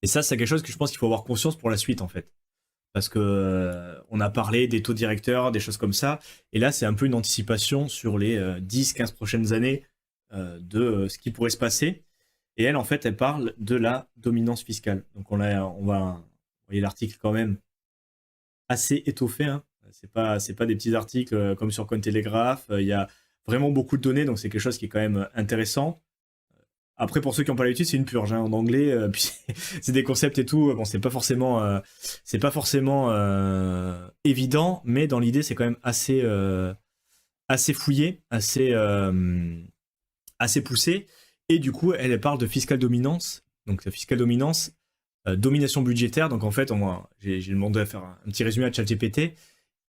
Et ça, c'est quelque chose que je pense qu'il faut avoir conscience pour la suite, en fait. Parce que on a parlé des taux directeurs, des choses comme ça. Et là, c'est un peu une anticipation sur les 10-15 prochaines années de ce qui pourrait se passer. Et elle, en fait, elle parle de la dominance fiscale. Donc on va, vous voyez l'article quand même assez étoffé, hein. C'est pas des petits articles comme sur Cointelegraph. Il y a vraiment beaucoup de données, donc c'est quelque chose qui est quand même intéressant. Après, pour ceux qui n'ont pas l'habitude, c'est une purge hein, en anglais. Puis c'est des concepts et tout. Bon, c'est pas forcément évident, mais dans l'idée, c'est quand même assez fouillé, assez poussé. Et du coup, elle parle de fiscal dominance. Donc, la fiscal dominance, domination budgétaire. Donc, en fait, j'ai demandé à faire un petit résumé à ChatGPT.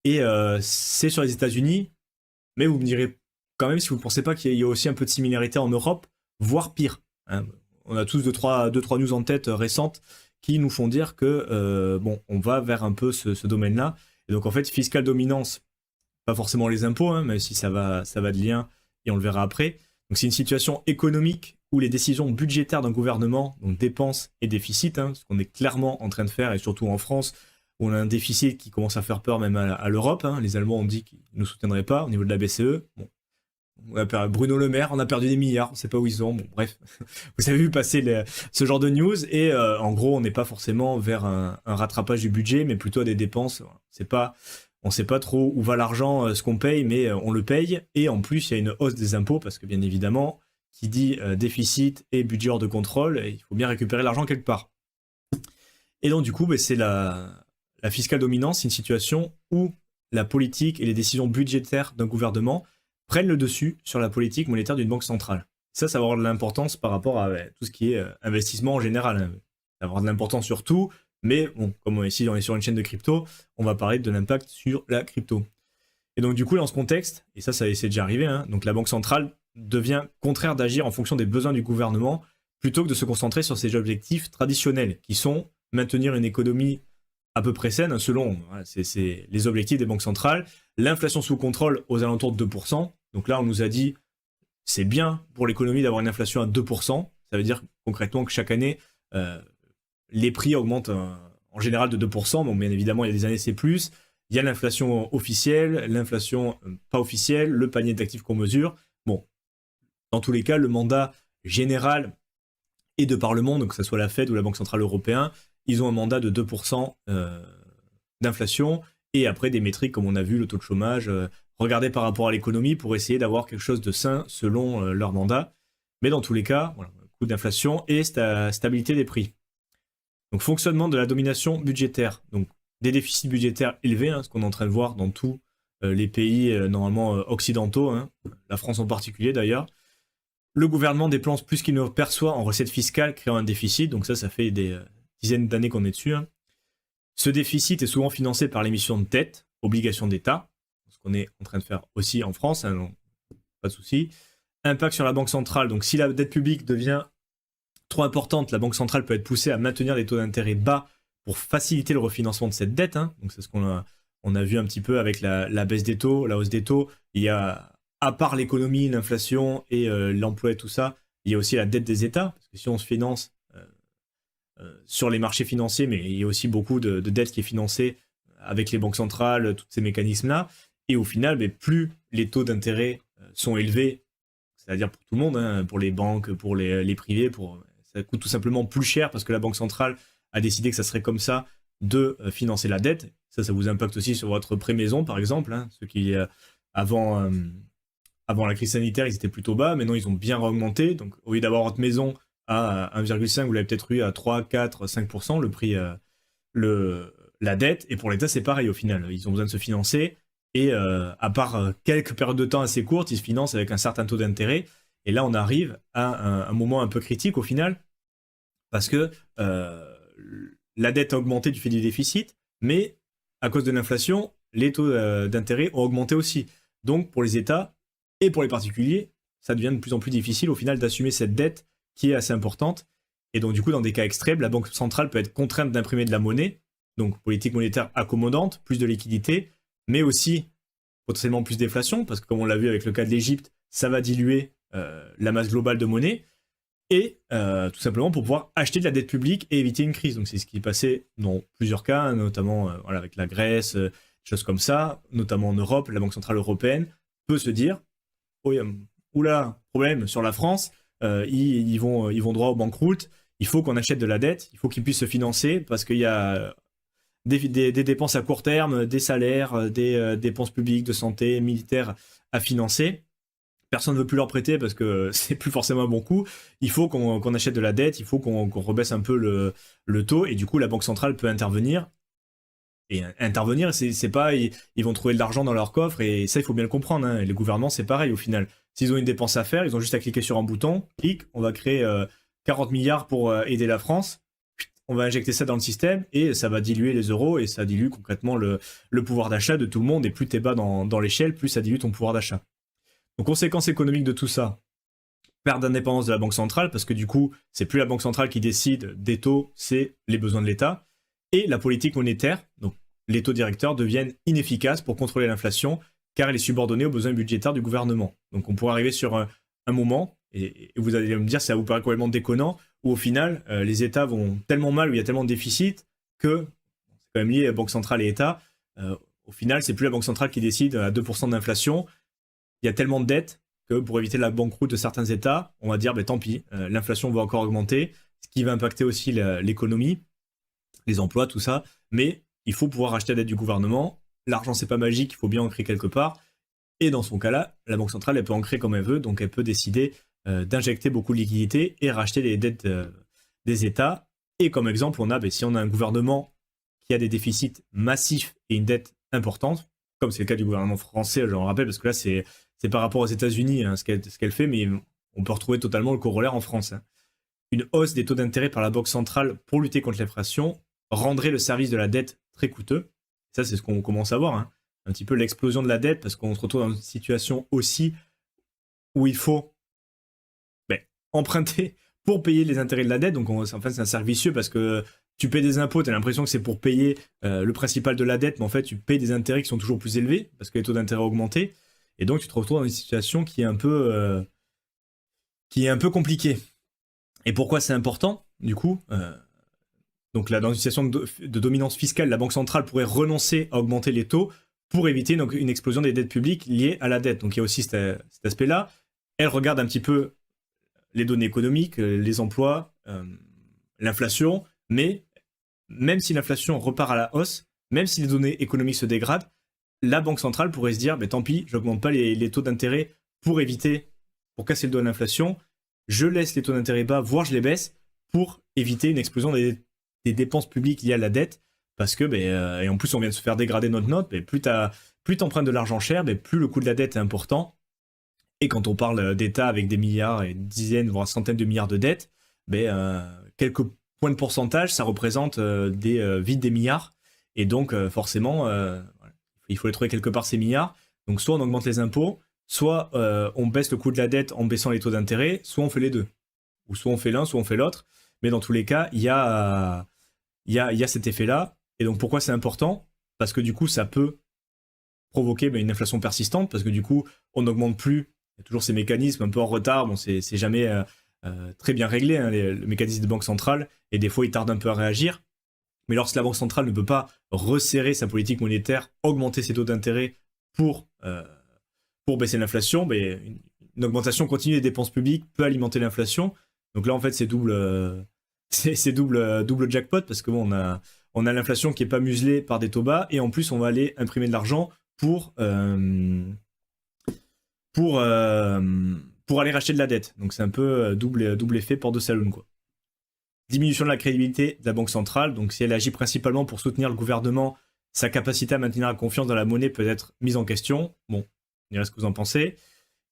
Et c'est sur les États-Unis, mais vous me direz quand même si vous ne pensez pas qu'il y a aussi un peu de similarité en Europe, voire pire, hein. On a tous deux, trois news en tête récentes qui nous font dire que bon, on va vers un peu ce domaine-là. Et donc en fait, fiscale dominance, pas forcément les impôts, hein, même si ça va de lien et on le verra après. Donc c'est une situation économique où les décisions budgétaires d'un gouvernement, donc dépenses et déficits, hein, ce qu'on est clairement en train de faire, et surtout en France, où on a un déficit qui commence à faire peur même à l'Europe. Hein. Les Allemands ont dit qu'ils ne nous soutiendraient pas au niveau de la BCE. Bon, Bruno Le Maire, on a perdu des milliards, on ne sait pas où ils sont. Bon, bref, vous avez vu passer ce genre de news et en gros, on n'est pas forcément vers un rattrapage du budget, mais plutôt à des dépenses. On ne sait pas trop où va l'argent, ce qu'on paye, mais on le paye. Et en plus, il y a une hausse des impôts parce que bien évidemment, qui dit déficit et budget hors de contrôle, il faut bien récupérer l'argent quelque part. Et donc du coup, c'est la fiscale dominance, c'est une situation où la politique et les décisions budgétaires d'un gouvernement prennent le dessus sur la politique monétaire d'une banque centrale. Ça va avoir de l'importance par rapport à tout ce qui est investissement en général, hein. Ça va avoir de l'importance sur tout, mais bon, comme ici on est sur une chaîne de crypto, on va parler de l'impact sur la crypto. Et donc du coup, dans ce contexte, et ça c'est déjà arrivé, hein, donc la banque centrale devient contraire d'agir en fonction des besoins du gouvernement plutôt que de se concentrer sur ses objectifs traditionnels, qui sont maintenir une économie à peu près saine, selon c'est les objectifs des banques centrales, l'inflation sous contrôle aux alentours de 2%. Donc là, on nous a dit, c'est bien pour l'économie d'avoir une inflation à 2%. Ça veut dire concrètement que chaque année, les prix augmentent en général de 2%. Bon, bien évidemment, il y a des années, c'est plus. Il y a l'inflation officielle, l'inflation pas officielle, le panier d'actifs qu'on mesure. Bon, dans tous les cas, le mandat général et de par le monde, que ce soit la Fed ou la Banque Centrale Européenne, ils ont un mandat de 2% d'inflation et après des métriques comme on a vu, le taux de chômage, regardé par rapport à l'économie pour essayer d'avoir quelque chose de sain selon leur mandat. Mais dans tous les cas, voilà, coût d'inflation et stabilité des prix. Donc fonctionnement de la domination budgétaire, donc des déficits budgétaires élevés, hein, ce qu'on est en train de voir dans tous les pays normalement occidentaux, hein, la France en particulier d'ailleurs. Le gouvernement dépense plus qu'il ne perçoit en recettes fiscales, créant un déficit, donc ça fait des dizaines d'années qu'on est dessus, hein. Ce déficit est souvent financé par l'émission de dette, obligations d'État, ce qu'on est en train de faire aussi en France, hein, donc pas de souci. Impact sur la banque centrale, donc si la dette publique devient trop importante, la banque centrale peut être poussée à maintenir des taux d'intérêt bas pour faciliter le refinancement de cette dette, hein. Donc c'est ce on a vu un petit peu avec la baisse des taux, la hausse des taux. Il y a, à part l'économie, l'inflation et l'emploi et tout ça, il y a aussi la dette des États, parce que si on se finance sur les marchés financiers, mais il y a aussi beaucoup de dettes qui est financée avec les banques centrales, tous ces mécanismes-là. Et au final, mais plus les taux d'intérêt sont élevés, c'est-à-dire pour tout le monde, hein, pour les banques, pour les privés, ça coûte tout simplement plus cher parce que la Banque centrale a décidé que ça serait comme ça de financer la dette. Ça vous impacte aussi sur votre prêt maison, par exemple, hein. Ceux qui, avant la crise sanitaire, ils étaient plutôt bas. Maintenant, ils ont bien augmenté. Donc, au lieu d'avoir votre maison à 1,5, vous l'avez peut-être eu à 3, 4, 5%, le prix, la dette. Et pour l'État, c'est pareil au final. Ils ont besoin de se financer. Et à part quelques périodes de temps assez courtes, ils se financent avec un certain taux d'intérêt. Et là, on arrive à un moment un peu critique au final, parce que la dette a augmenté du fait du déficit, mais à cause de l'inflation, les taux d'intérêt ont augmenté aussi. Donc, pour les États et pour les particuliers, ça devient de plus en plus difficile au final d'assumer cette dette qui est assez importante. Et donc, du coup, dans des cas extrêmes, la Banque centrale peut être contrainte d'imprimer de la monnaie, donc politique monétaire accommodante, plus de liquidité, mais aussi potentiellement plus d'inflation, parce que comme on l'a vu avec le cas de l'Égypte, ça va diluer la masse globale de monnaie. et tout simplement pour pouvoir acheter de la dette publique et éviter une crise. Donc c'est ce qui est passé dans plusieurs cas, hein, notamment voilà, avec la Grèce, choses comme ça, notamment en Europe. La Banque Centrale Européenne peut se dire oh, oula, problème sur la France, ils vont droit au banqueroute, il faut qu'on achète de la dette, il faut qu'ils puissent se financer parce qu'il y a des dépenses à court terme, des salaires, des dépenses publiques, de santé, militaires à financer. Personne ne veut plus leur prêter parce que c'est plus forcément un bon coup. Il faut qu'on achète de la dette, il faut qu'on rebaisse un peu le taux, et du coup la Banque Centrale peut intervenir. Et intervenir, c'est pas ils vont trouver de l'argent dans leur coffre, et ça il faut bien le comprendre, hein. Les gouvernements c'est pareil au final. S'ils ont une dépense à faire, ils ont juste à cliquer sur un bouton, clic, on va créer 40 milliards pour aider la France, on va injecter ça dans le système et ça va diluer les euros, et ça dilue concrètement le pouvoir d'achat de tout le monde, et plus t'es bas dans l'échelle, plus ça dilue ton pouvoir d'achat. Donc conséquence économique de tout ça, perte d'indépendance de la Banque Centrale, parce que du coup, c'est plus la Banque Centrale qui décide des taux, c'est les besoins de l'État. Et la politique monétaire, donc les taux directeurs deviennent inefficaces pour contrôler l'inflation, car elle est subordonnée aux besoins budgétaires du gouvernement. Donc on pourrait arriver sur un moment, et vous allez me dire, ça vous paraît complètement déconnant, où au final, les États vont tellement mal, où il y a tellement de déficit, que, c'est quand même lié à Banque Centrale et État, au final, c'est plus la Banque Centrale qui décide à 2% d'inflation. Il y a tellement de dettes que pour éviter la banqueroute de certains États, on va dire, tant pis, l'inflation va encore augmenter, ce qui va impacter aussi l'économie, les emplois, tout ça, mais il faut pouvoir racheter la dette du gouvernement. L'argent, c'est pas magique, il faut bien ancrer quelque part, et dans son cas-là, la Banque Centrale, elle peut ancrer comme elle veut, donc elle peut décider d'injecter beaucoup de liquidités et racheter les dettes des États. Et comme exemple, on a, si on a un gouvernement qui a des déficits massifs et une dette importante, comme c'est le cas du gouvernement français, je le rappelle, parce que là, c'est par rapport aux États-Unis, hein, ce qu'elle fait, mais on peut retrouver totalement le corollaire en France, hein. Une hausse des taux d'intérêt par la Banque Centrale pour lutter contre l'inflation rendrait le service de la dette très coûteux. Ça, c'est ce qu'on commence à voir, hein. Un petit peu l'explosion de la dette, parce qu'on se retrouve dans une situation aussi où il faut emprunter pour payer les intérêts de la dette. Donc, enfin, c'est un cercle vicieux, parce que tu payes des impôts, tu as l'impression que c'est pour payer le principal de la dette, mais en fait, tu payes des intérêts qui sont toujours plus élevés, parce que les taux d'intérêt ont augmenté. Et donc, tu te retrouves dans une situation qui est un peu compliquée. Et pourquoi c'est important, du coup donc là, dans une situation de dominance fiscale, la Banque Centrale pourrait renoncer à augmenter les taux pour éviter donc, une explosion des dettes publiques liées à la dette. Donc il y a aussi cet aspect-là. Elle regarde un petit peu les données économiques, les emplois, l'inflation, mais même si l'inflation repart à la hausse, même si les données économiques se dégradent, la Banque Centrale pourrait se dire, tant pis, j'augmente pas les taux d'intérêt pour casser le dos à l'inflation, je laisse les taux d'intérêt bas, voire je les baisse, pour éviter une explosion des dépenses publiques liées à la dette, parce que, et en plus on vient de se faire dégrader notre note, plus t'empruntes de l'argent cher, plus le coût de la dette est important. Et quand on parle d'État avec des milliards et dizaines, voire centaines de milliards de dettes, quelques points de pourcentage, ça représente vite des milliards. Et donc, forcément, il faut les trouver quelque part, ces milliards. Donc, soit on augmente les impôts, soit on baisse le coût de la dette en baissant les taux d'intérêt, soit on fait les deux. Ou soit on fait l'un, soit on fait l'autre. Mais dans tous les cas, il y a cet effet-là. Et donc, pourquoi c'est important ? Parce que du coup, ça peut provoquer une inflation persistante, parce que du coup, on n'augmente plus. Il y a toujours ces mécanismes un peu en retard. Bon, c'est jamais très bien réglé, hein, le mécanisme de banque centrale, et des fois, il tarde un peu à réagir. Mais lorsque la Banque centrale ne peut pas resserrer sa politique monétaire, augmenter ses taux d'intérêt pour baisser l'inflation, une augmentation continue des dépenses publiques peut alimenter l'inflation. Donc là, en fait, c'est double jackpot, parce que on a l'inflation qui n'est pas muselée par des taux bas, et en plus, on va aller imprimer de l'argent pour aller racheter de la dette. Donc c'est un peu double effet, porte de saloon, quoi. Diminution de la crédibilité de la Banque centrale. Donc si elle agit principalement pour soutenir le gouvernement, sa capacité à maintenir la confiance dans la monnaie peut être mise en question. Bon, on dirait ce que vous en pensez.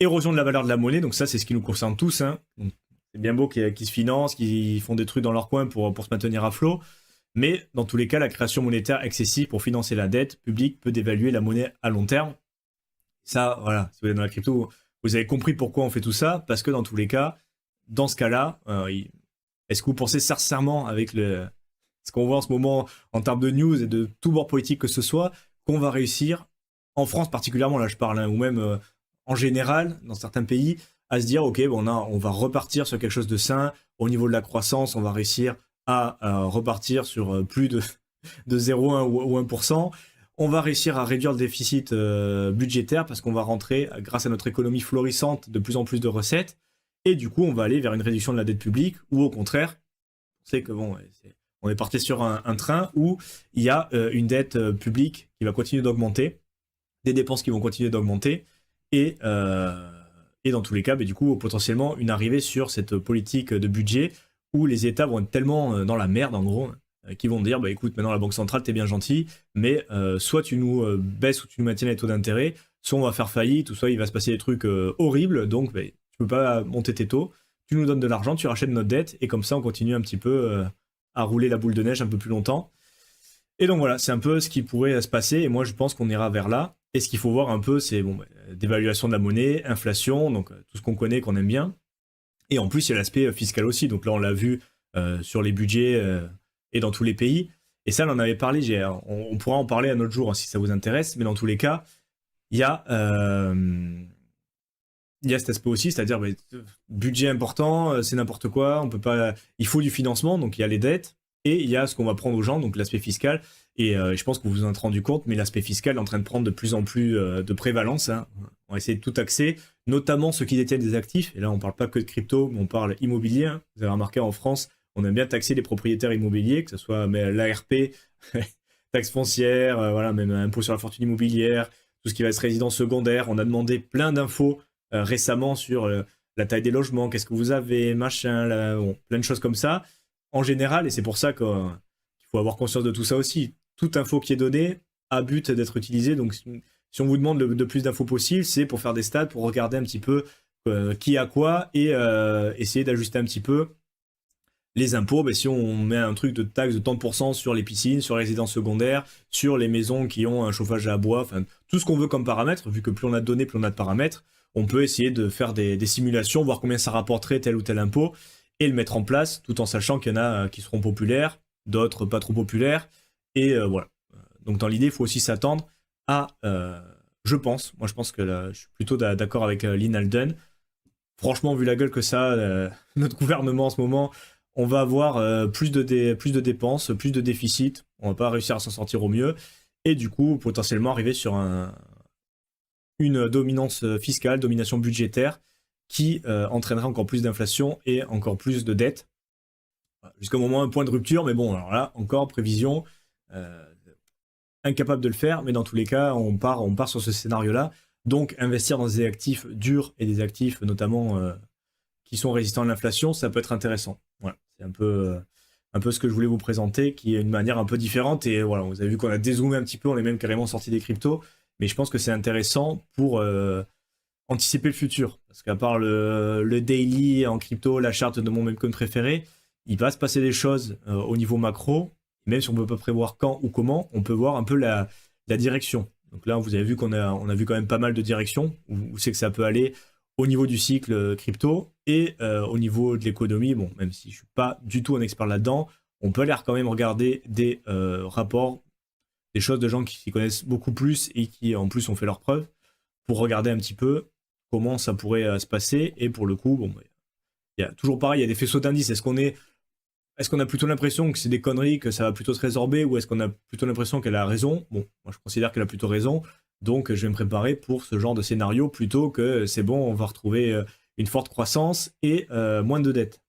Érosion de la valeur de la monnaie. Donc ça, c'est ce qui nous concerne tous, hein. Donc, c'est bien beau qu'ils se financent, qu'ils font des trucs dans leur coin pour se maintenir à flot. Mais dans tous les cas, la création monétaire excessive pour financer la dette publique peut dévaluer la monnaie à long terme. Ça, voilà, si vous êtes dans la crypto, vous avez compris pourquoi on fait tout ça, parce que dans tous les cas, dans ce cas-là, est-ce que vous pensez sincèrement, avec ce qu'on voit en ce moment en termes de news et de tout bord politique que ce soit, qu'on va réussir, en France particulièrement, là je parle, hein, ou même en général, dans certains pays, à se dire, ok, bon, on va repartir sur quelque chose de sain. Au niveau de la croissance, on va réussir à repartir sur plus de 0,1 ou 1%. On va réussir à réduire le déficit budgétaire parce qu'on va rentrer, grâce à notre économie florissante, de plus en plus de recettes. Et du coup, on va aller vers une réduction de la dette publique ou au contraire, on sait que bon, on est parti sur un train où il y a une dette publique qui va continuer d'augmenter, des dépenses qui vont continuer d'augmenter et dans tous les cas, du coup, potentiellement une arrivée sur cette politique de budget où les États vont être tellement dans la merde, en gros, qui vont dire, écoute, maintenant la Banque centrale, t'es bien gentil, mais soit tu nous baisses ou tu nous maintiens les taux d'intérêt, soit on va faire faillite, ou soit il va se passer des trucs horribles, donc tu peux pas monter tes taux, tu nous donnes de l'argent, tu rachètes notre dette, et comme ça on continue un petit peu à rouler la boule de neige un peu plus longtemps. Et donc voilà, c'est un peu ce qui pourrait se passer, et moi je pense qu'on ira vers là. Et ce qu'il faut voir un peu, c'est dévaluation de la monnaie, inflation, donc tout ce qu'on connaît, qu'on aime bien. Et en plus, il y a l'aspect fiscal aussi. Donc là, on l'a vu sur les budgets et dans tous les pays. Et ça, on en avait parlé. On pourra en parler un autre jour si ça vous intéresse. Mais dans tous les cas, il y a cet aspect aussi, c'est-à-dire budget important, c'est n'importe quoi. On peut pas. Il faut du financement, donc il y a les dettes. Et il y a ce qu'on va prendre aux gens, donc l'aspect fiscal. Et je pense que vous vous en êtes rendu compte, mais l'aspect fiscal est en train de prendre de plus en plus de prévalence. Hein. On va essayer de tout taxer, notamment ceux qui détiennent des actifs. Et là, on ne parle pas que de crypto, mais on parle immobilier. Hein. Vous avez remarqué, en France, on aime bien taxer les propriétaires immobiliers, que ce soit l'ARP, taxe foncière, voilà, même impôt sur la fortune immobilière, tout ce qui va être résidence secondaire. On a demandé plein d'infos récemment sur la taille des logements, qu'est-ce que vous avez, machin, plein de choses comme ça. En général, et c'est pour ça qu'il faut avoir conscience de tout ça aussi, toute info qui est donnée a but d'être utilisée. Donc, si on vous demande de plus d'infos possible, c'est pour faire des stats, pour regarder un petit peu qui a quoi et essayer d'ajuster un petit peu les impôts. Si on met un truc de taxe de 30% sur les piscines, sur les résidences secondaires, sur les maisons qui ont un chauffage à bois, enfin tout ce qu'on veut comme paramètres, vu que plus on a de données, plus on a de paramètres, on peut essayer de faire des simulations, voir combien ça rapporterait tel ou tel impôt, et le mettre en place, tout en sachant qu'il y en a qui seront populaires, d'autres pas trop populaires, et voilà. Donc dans l'idée, il faut aussi s'attendre à, je pense que là, je suis plutôt d'accord avec Lynn Alden. Franchement, vu la gueule que ça a, notre gouvernement en ce moment, on va avoir plus de dépenses, plus de déficits, on va pas réussir à s'en sortir au mieux, et du coup, potentiellement arriver sur une dominance fiscale, domination budgétaire, qui entraînerait encore plus d'inflation et encore plus de dettes. Jusqu'au moment un point de rupture, mais bon, alors là, encore prévision, incapable de le faire, mais dans tous les cas, on part sur ce scénario-là. Donc, investir dans des actifs durs et des actifs notamment qui sont résistants à l'inflation, ça peut être intéressant. Voilà, c'est un peu ce que je voulais vous présenter, qui est une manière un peu différente. Et voilà, vous avez vu qu'on a dézoomé un petit peu, on est même carrément sorti des cryptos, mais je pense que c'est intéressant pour anticiper le futur. Parce qu'à part le daily en crypto, la charte de mon meme-coin préféré, il va se passer des choses au niveau macro. Même si on ne peut pas prévoir quand ou comment, on peut voir un peu la direction. Donc là, vous avez vu qu'on a vu quand même pas mal de directions, où c'est que ça peut aller au niveau du cycle crypto et au niveau de l'économie. Bon, même si je ne suis pas du tout un expert là-dedans, on peut aller quand même regarder des rapports, des choses de gens qui s'y connaissent beaucoup plus et qui en plus ont fait leurs preuves, pour regarder un petit peu comment ça pourrait se passer. Et pour le coup, il y a toujours pareil, il y a des faisceaux d'indices. Est-ce qu'on a plutôt l'impression que c'est des conneries, que ça va plutôt se résorber, ou est-ce qu'on a plutôt l'impression qu'elle a raison? Bon, moi je considère qu'elle a plutôt raison, donc je vais me préparer pour ce genre de scénario plutôt que c'est bon, on va retrouver une forte croissance et moins de dettes.